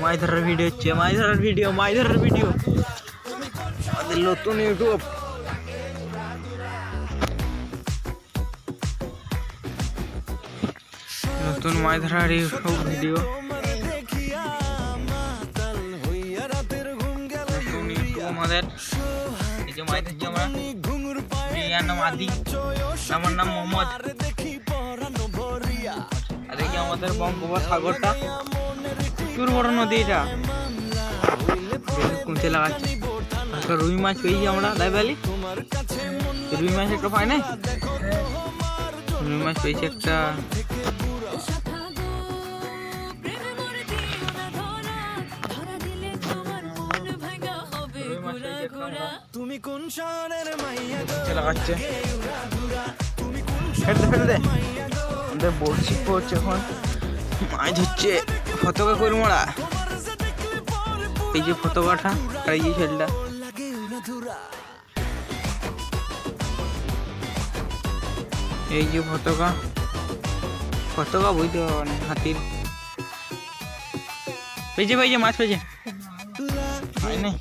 মাছ ধরার ভিডিও হচ্ছে, মাছ ধরার ভিডিও আমাদের নতুন ইউটিউব। নতুন মাছ ধরার ইউটিউব ভিডিও, নতুন ইউটিউব আমাদের। এই যে মাছ ধরছি আমরা, ইয়ার নাম আদি, আমার নাম মোহাম্মদ। আর এই যে আমাদের বঙ্গোপসাগরটা, প্রচুর বড় নদী এটা, কুমচে লাগাচ্ছে। রুই মাছ পেয়েছি আমরা, তাই বলি রুই মাছ একটা পাই নাই, রুই মাছ পেয়েছি একটা। লাগাচ্ছে ফেলে দে, আমাদের বড়শি পড়ছে এখন, মাছ হচ্ছে ফতকা করে মারা। এই যে ফতকাটা আর এই যে ছেলেটা, এই যে ফতকা বুঝতে পারবো না, হাতির পেয়েছে মাছ পেয়েছে নাই।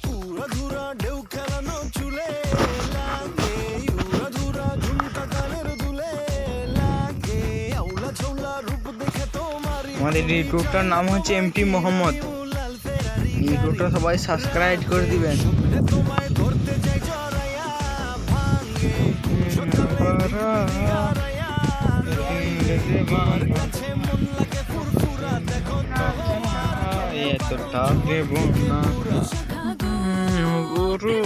আমাদের ইউটিউবটার নাম হচ্ছে এমটি মোহাম্মদ। ইউটিউবটা সবাই সাবস্ক্রাইব করে দিবেন। এতটা দেব না গুরু